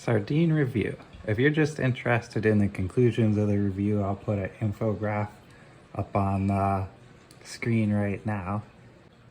Sardine review. If you're just interested in the conclusions of the review, I'll put an infograph up on the screen right now,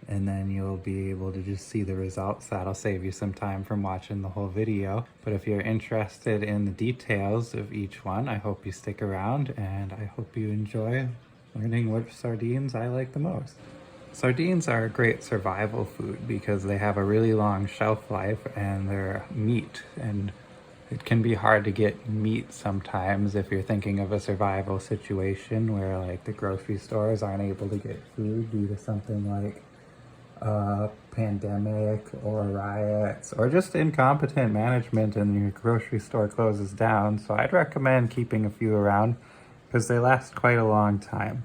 and then you'll be able to just see the results. That'll save you some time from watching the whole video. But if you're interested in the details of each one, I hope you stick around, and I hope you enjoy learning which sardines I like the most. Sardines are a great survival food because they have a really long shelf life and they're meat, and it can be hard to get meat sometimes if you're thinking of a survival situation where like the grocery stores aren't able to get food due to something like a pandemic or riots or just incompetent management and your grocery store closes down. So I'd recommend keeping a few around because they last quite a long time.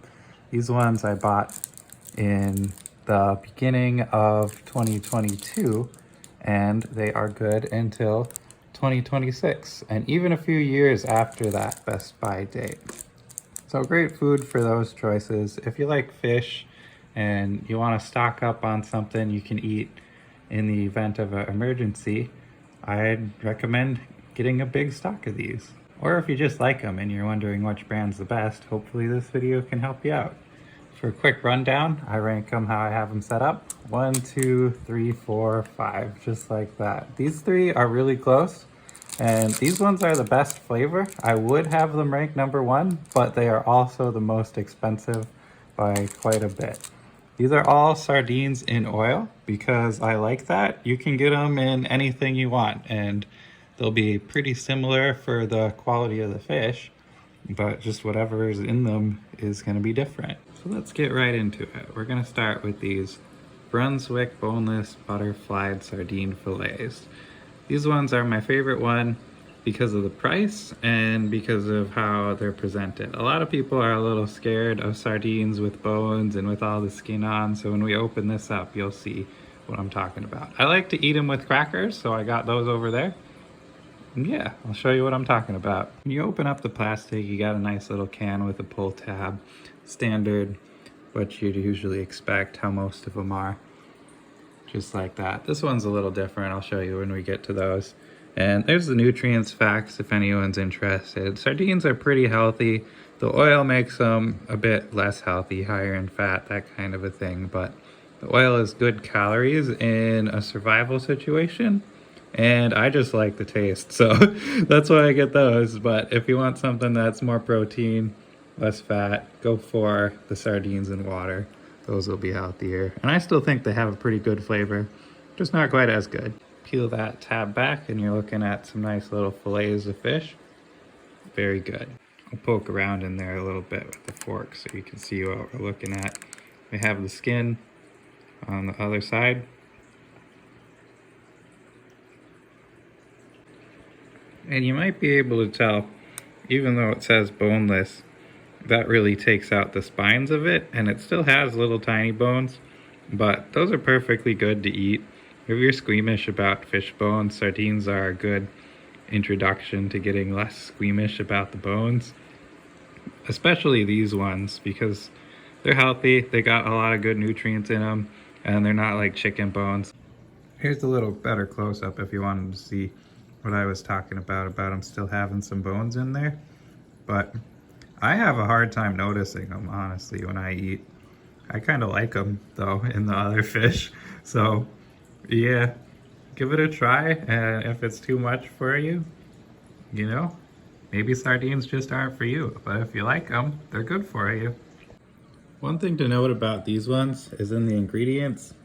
These ones I bought in the beginning of 2022 and they are good until 2026 and even a few years after that Best Buy date. So great food for those choices. If you like fish and you want to stock up on something you can eat in the event of an emergency, I'd recommend getting a big stock of these. Or if you just like them and you're wondering which brand's the best, hopefully this video can help you out. For a quick rundown, I rank them how I have them set up. 1, 2, 3, 4, 5, just like that. These three are really close, and these ones are the best flavor. I would have them ranked number 1, but they are also the most expensive by quite a bit. These are all sardines in oil because I like that. You can get them in anything you want, and they'll be pretty similar for the quality of the fish, but just whatever is in them is going to be different. So let's get right into it. We're going to start with these Brunswick boneless butterflied sardine fillets. These ones are my favorite one because of the price and because of how they're presented. A lot of people are a little scared of sardines with bones and with all the skin on, so when we open this up you'll see what I'm talking about. I like to eat them with crackers, so I got those over there. And yeah, I'll show you what I'm talking about. When you open up the plastic, you got a nice little can with a pull tab. Standard, what you'd usually expect, how most of them are. Just like that. This one's a little different. I'll show you when we get to those. And there's the nutrients facts if anyone's interested. Sardines are pretty healthy. The oil makes them a bit less healthy, higher in fat, that kind of a thing. But the oil is good calories in a survival situation. And I just like the taste, so that's why I get those. But if you want something that's more protein, less fat, go for the sardines in water. Those will be healthier. And I still think they have a pretty good flavor, just not quite as good. Peel that tab back and you're looking at some nice little fillets of fish. Very good. I'll poke around in there a little bit with the fork so you can see what we're looking at. We have the skin on the other side. And you might be able to tell, even though it says boneless, that really takes out the spines of it, and it still has little tiny bones, but those are perfectly good to eat. If you're squeamish about fish bones, sardines are a good introduction to getting less squeamish about the bones, especially these ones because they're healthy, they got a lot of good nutrients in them, and they're not like chicken bones. Here's a little better close-up if you wanted to see what I was talking about them still having some bones in there. But I have a hard time noticing them, honestly, when I eat. I kind of like them, though, in the other fish. So, yeah, give it a try. And if it's too much for you, you know, maybe sardines just aren't for you. But if you like them, they're good for you. One thing to note about these ones is in the ingredients,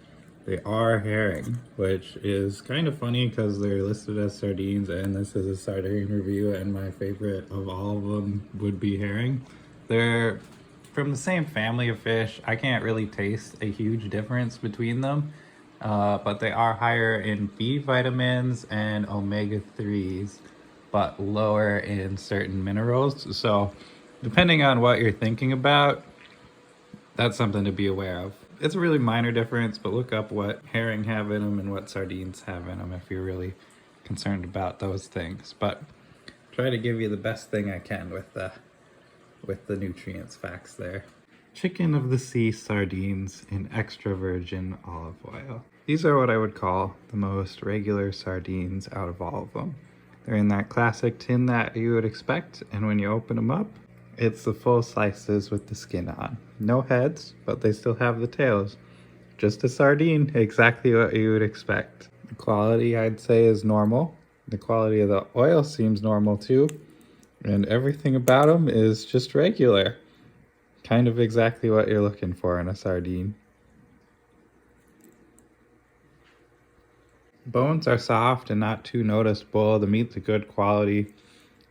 they are herring, which is kind of funny because they're listed as sardines and this is a sardine review and my favorite of all of them would be herring. They're from the same family of fish. I can't really taste a huge difference between them, but they are higher in B vitamins and omega-3s, but lower in certain minerals. So depending on what you're thinking about, that's something to be aware of. It's a really minor difference, but look up what herring have in them and what sardines have in them if you're really concerned about those things. But try to give you the best thing I can with the nutrients facts there. Chicken of the sea sardines in extra virgin olive oil. These are what I would call the most regular sardines out of all of them. They're in that classic tin that you would expect, and when you open them up, it's the full slices with the skin on. No heads, but they still have the tails. Just a sardine, exactly what you would expect. The quality, I'd say, is normal. The quality of the oil seems normal too, and everything about them is just regular. Kind of exactly what you're looking for in a sardine. Bones are soft and not too noticeable. The meat's a good quality.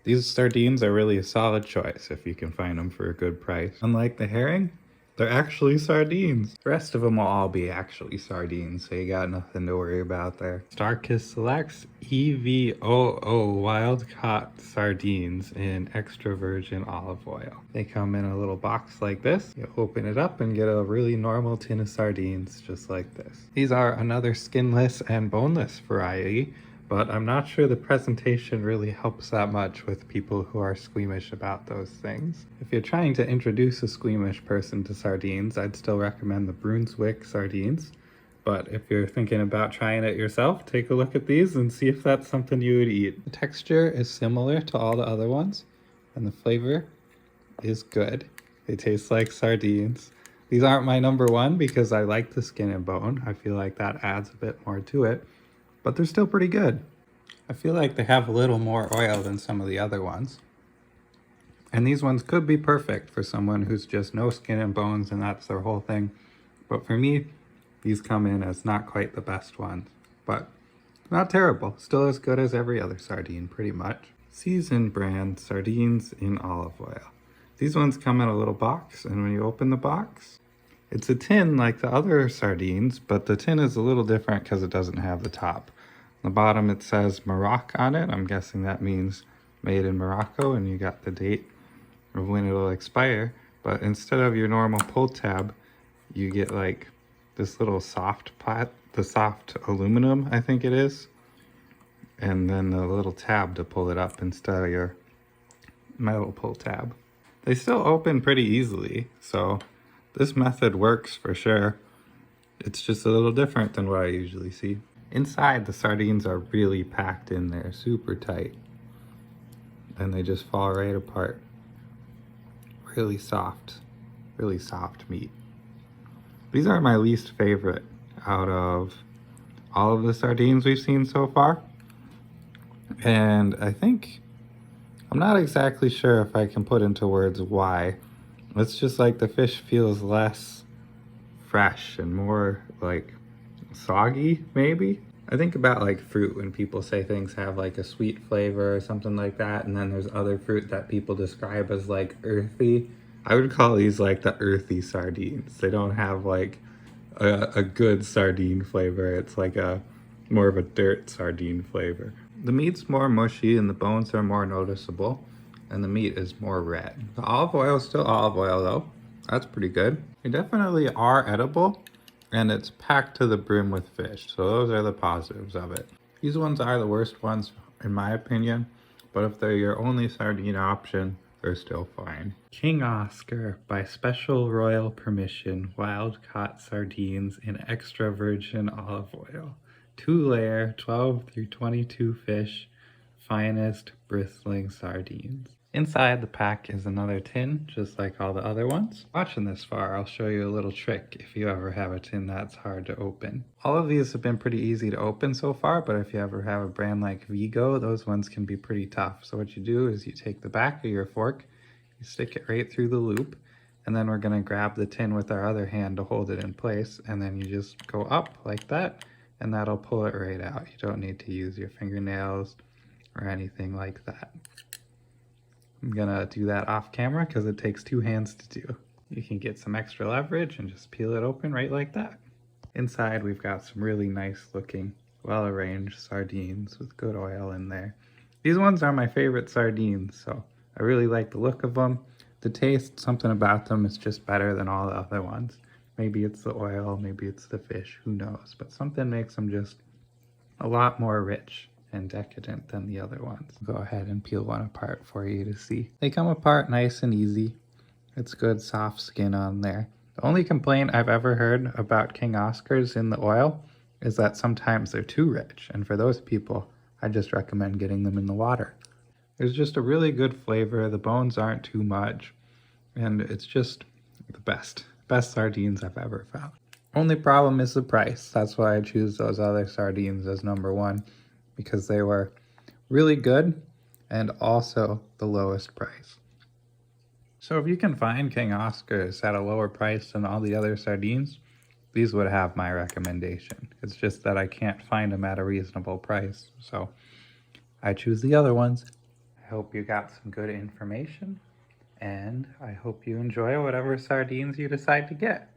These sardines are really a solid choice if you can find them for a good price. Unlike the herring, they're actually sardines. The rest of them will all be actually sardines, so you got nothing to worry about there. Starkist selects EVOO wild caught sardines in extra virgin olive oil. They come in a little box like this. You open it up and get a really normal tin of sardines just like this. These are another skinless and boneless variety, but I'm not sure the presentation really helps that much with people who are squeamish about those things. If you're trying to introduce a squeamish person to sardines, I'd still recommend the Brunswick sardines. But if you're thinking about trying it yourself, take a look at these and see if that's something you would eat. The texture is similar to all the other ones, and the flavor is good. They taste like sardines. These aren't my number one because I like the skin and bone. I feel like that adds a bit more to it. But they're still pretty good. I feel like they have a little more oil than some of the other ones. And these ones could be perfect for someone who's just no skin and bones and that's their whole thing. But for me, these come in as not quite the best ones. But not terrible. Still as good as every other sardine, pretty much. Seasoned brand sardines in olive oil. These ones come in a little box, and when you open the box, it's a tin like the other sardines, but the tin is a little different because it doesn't have the top. On the bottom it says Morocco on it. I'm guessing that means made in Morocco, and you got the date of when it'll expire. But instead of your normal pull tab, you get like this little soft the soft aluminum, I think it is. And then the little tab to pull it up instead of your metal pull tab. They still open pretty easily, so this method works for sure. It's just a little different than what I usually see. Inside, the sardines are really packed in there, super tight. And they just fall right apart. Really soft meat. These are my least favorite out of all of the sardines we've seen so far. And I think, I'm not exactly sure if I can put into words why. It's just like the fish feels less fresh and more like soggy, maybe? I think about like fruit when people say things have like a sweet flavor or something like that, and then there's other fruit that people describe as like earthy. I would call these like the earthy sardines. They don't have like a good sardine flavor. It's like a more of a dirt sardine flavor. The meat's more mushy and the bones are more noticeable, and the meat is more red. The olive oil is still olive oil though. That's pretty good. They definitely are edible, and it's packed to the brim with fish, so those are the positives of it. These ones are the worst ones in my opinion, but if they're your only sardine option, they're still fine. King Oscar, by special royal permission, wild caught sardines in extra virgin olive oil. 2-layer, 12 through 22 fish, finest bristling sardines. Inside the pack is another tin, just like all the other ones. Watching this far, I'll show you a little trick if you ever have a tin that's hard to open. All of these have been pretty easy to open so far, but if you ever have a brand like Vigo, those ones can be pretty tough. So what you do is you take the back of your fork, you stick it right through the loop, and then we're gonna grab the tin with our other hand to hold it in place, and then you just go up like that, and that'll pull it right out. You don't need to use your fingernails or anything like that. I'm gonna do that off camera because it takes 2 hands to do. You can get some extra leverage and just peel it open right like that. Inside we've got some really nice looking, well-arranged sardines with good oil in there. These ones are my favorite sardines, so I really like the look of them. The taste, something about them is just better than all the other ones. Maybe it's the oil, maybe it's the fish, who knows, but something makes them just a lot more rich and decadent than the other ones. Go ahead and peel one apart for you to see. They come apart nice and easy. It's good soft skin on there. The only complaint I've ever heard about King Oscars in the oil is that sometimes they're too rich, and for those people, I just recommend getting them in the water. There's just a really good flavor. The bones aren't too much, and it's just the best sardines I've ever found. Only problem is the price. That's why I choose those other sardines as number one, because they were really good and also the lowest price. So if you can find King Oscars at a lower price than all the other sardines, these would have my recommendation. It's just that I can't find them at a reasonable price, so I choose the other ones. I hope you got some good information, and I hope you enjoy whatever sardines you decide to get.